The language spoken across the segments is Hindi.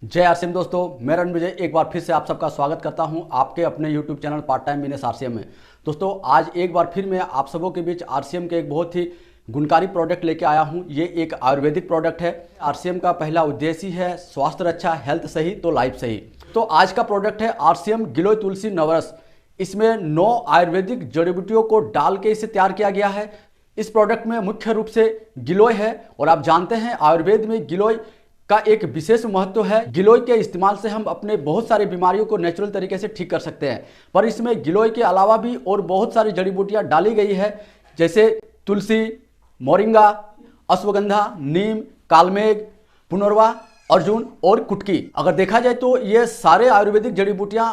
जय आरसीएम दोस्तों, मैं रणविजय एक बार फिर से आप सबका स्वागत करता हूं आपके अपने YouTube channel part time business RCM में। दोस्तों आज एक बार फिर मैं आप सबों के बीच आरसीएम के एक बहुत ही गुणकारी प्रोडक्ट लेके आया हूं। ये एक आयुर्वेदिक प्रोडक्ट है। आरसीएम का पहला उद्देश्य ही है स्वास्थ्य रक्षा, हेल्थ सही तो लाइफ सही। तो आज का प्रोडक्ट है आरसीएम गिलोय तुलसी नवरस। इसमें 9 आयुर्वेदिक जड़ी बूटियों को डाल के इसे तैयार किया गया है। इस प्रोडक्ट में मुख्य रूप से गिलोय है और आप जानते हैं आयुर्वेद में गिलोय का एक विशेष महत्व है। गिलोय के इस्तेमाल से हम अपने बहुत सारी बीमारियों को नेचुरल तरीके से ठीक कर सकते हैं, पर इसमें गिलोय के अलावा भी और बहुत सारी जड़ी बूटियां डाली गई है, जैसे तुलसी, मोरिंगा, अश्वगंधा, नीम, कालमेघ, पुनर्वा, अर्जुन और कुटकी। अगर देखा जाए तो ये सारे आयुर्वेदिक जड़ी बूटियां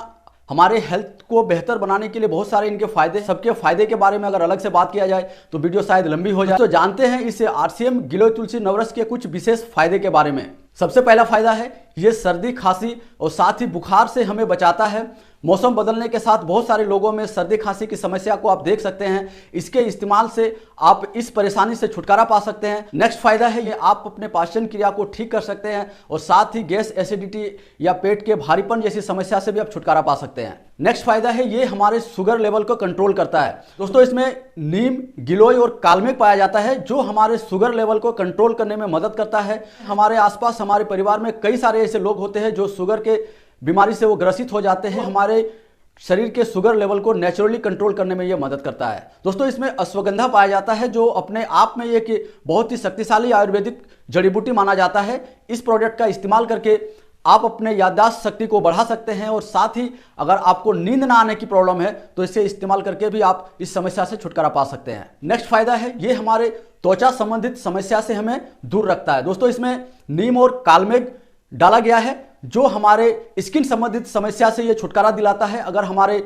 हमारे हेल्थ को बेहतर बनाने के लिए बहुत सारे इनके फायदे, सबके फायदे के बारे में अगर अलग से बात किया जाए तो वीडियो शायद लंबी हो जाए। तो जानते हैं इस आरसीएम गिलोय तुलसी नवरस के कुछ विशेष फायदे के बारे में। सबसे पहला फायदा है ये सर्दी, खांसी और साथ ही बुखार से हमें बचाता है। मौसम बदलने के साथ बहुत सारे लोगों में सर्दी खांसी की समस्या को आप देख सकते हैं। इसके इस्तेमाल से आप इस परेशानी से छुटकारा पा सकते हैं। नेक्स्ट फायदा है ये आप अपने पाचन क्रिया को ठीक कर सकते हैं और साथ ही गैस, एसिडिटी या पेट के भारीपन जैसी समस्या से भी आप छुटकारा पा सकते हैं। नेक्स्ट फायदा है ये हमारे शुगर लेवल को कंट्रोल करता है। दोस्तों इसमें नीम, गिलोय और कालमेघ पाया जाता है जो हमारे शुगर लेवल को कंट्रोल करने में मदद करता है। हमारे आसपास, हमारे परिवार में कई सारे ऐसे लोग होते हैं जो शुगर के बीमारी से वो ग्रसित हो जाते हैं। हमारे शरीर के शुगर लेवल को नेचुरली कंट्रोल करने में ये मदद करता है। दोस्तों इसमें अश्वगंधा पाया जाता है जो अपने आप में एक बहुत ही शक्तिशाली आयुर्वेदिक जड़ी बूटी माना जाता है। इस प्रोडक्ट का इस्तेमाल करके आप अपने याददाश्त शक्ति को बढ़ा सकते हैं और साथ ही अगर आपको नींद ना आने की प्रॉब्लम है तो इसे इस्तेमाल करके भी आप इस समस्या से छुटकारा पा सकते हैं। नेक्स्ट फायदा है ये हमारे त्वचा संबंधित समस्या से हमें दूर रखता है। दोस्तों इसमें नीम और कालमेघ डाला गया है जो हमारे स्किन संबंधित समस्या से ये छुटकारा दिलाता है। अगर हमारे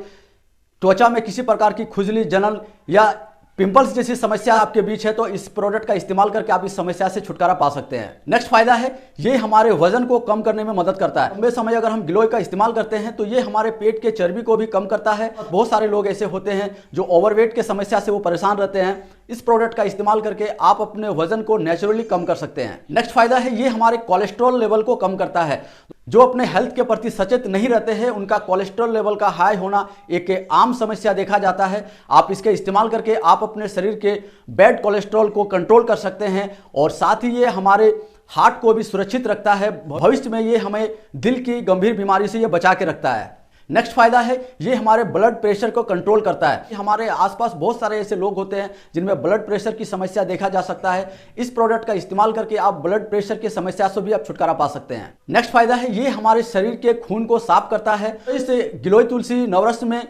त्वचा में किसी प्रकार की खुजली, जलन या पिंपल्स जैसी समस्या आपके बीच है तो इस प्रोडक्ट का इस्तेमाल करके आप इस समस्या से छुटकारा पा सकते हैं। नेक्स्ट फायदा है ये हमारे वजन को कम करने में मदद करता है। लंबे समय अगर हम गिलोय का इस्तेमाल करते हैं तो ये हमारे पेट के चर्बी को भी कम करता है। बहुत सारे लोग ऐसे होते हैं जो ओवरवेट के समस्या से वो परेशान रहते हैं। इस प्रोडक्ट का इस्तेमाल करके आप अपने वजन को नेचुरली कम कर सकते हैं। नेक्स्ट फायदा है ये हमारे कोलेस्ट्रॉल लेवल को कम करता है। जो अपने हेल्थ के प्रति सचेत नहीं रहते हैं उनका कोलेस्ट्रॉल लेवल का हाई होना एक आम समस्या देखा जाता है। आप इसके इस्तेमाल करके आप अपने शरीर के बैड कोलेस्ट्रॉल को कंट्रोल कर सकते हैं और साथ ही ये हमारे हार्ट को भी सुरक्षित रखता है। भविष्य में ये हमें दिल की गंभीर बीमारी से ये बचा के रखता है। नेक्स्ट फायदा है ये हमारे ब्लड प्रेशर को कंट्रोल करता है। हमारे आसपास बहुत सारे ऐसे लोग होते हैं जिनमें ब्लड प्रेशर की समस्या देखा जा सकता है। इस प्रोडक्ट का इस्तेमाल करके आप ब्लड प्रेशर की समस्या से भी आप छुटकारा पा सकते हैं। नेक्स्ट फायदा है ये हमारे शरीर के खून को साफ करता है। इस गिलोय तुलसी नवरस में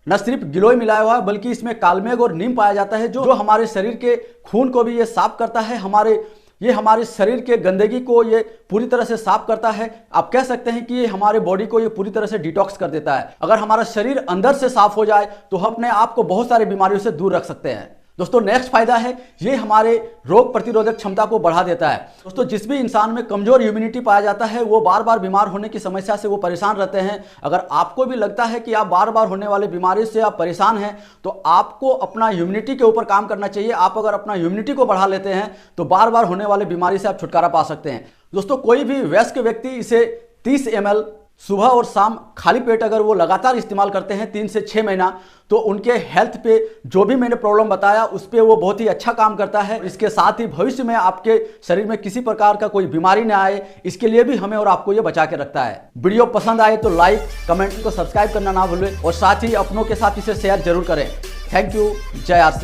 न सिर्फ गिलोय मिलाया हुआ है बल्कि इसमें कालमेघ और नीम पाया जाता है जो हमारे शरीर के खून को भी ये साफ करता है। ये हमारे शरीर के गंदगी को ये पूरी तरह से साफ करता है। आप कह सकते हैं कि ये हमारे बॉडी को ये पूरी तरह से डिटॉक्स कर देता है। अगर हमारा शरीर अंदर से साफ हो जाए तो हम अपने आप को बहुत सारी बीमारियों से दूर रख सकते हैं। दोस्तों नेक्स्ट फायदा है ये हमारे रोग प्रतिरोधक क्षमता को बढ़ा देता है। दोस्तों जिस भी इंसान में कमजोर इम्यूनिटी पाया जाता है वो बार बार बीमार होने की समस्या से वो परेशान रहते हैं। अगर आपको भी लगता है कि आप बार बार होने वाली बीमारी से आप परेशान हैं तो आपको अपना इम्यूनिटी के ऊपर काम करना चाहिए। आप अगर अपना इम्यूनिटी को बढ़ा लेते हैं तो बार बार होने वाली बीमारी से आप छुटकारा पा सकते हैं। दोस्तों कोई भी वयस्क व्यक्ति इसे 30 ml सुबह और शाम खाली पेट अगर वो लगातार इस्तेमाल करते हैं 3 से 6 महीना तो उनके हेल्थ पे जो भी मैंने प्रॉब्लम बताया उस पे वो बहुत ही अच्छा काम करता है। इसके साथ ही भविष्य में आपके शरीर में किसी प्रकार का कोई बीमारी ना आए, इसके लिए भी हमें और आपको ये बचा के रखता है। वीडियो पसंद आए तो लाइक, कमेंट को सब्सक्राइब करना ना भूलें और साथ ही अपनों के साथ इसे शेयर जरूर करें। Thank you. जय आरसी।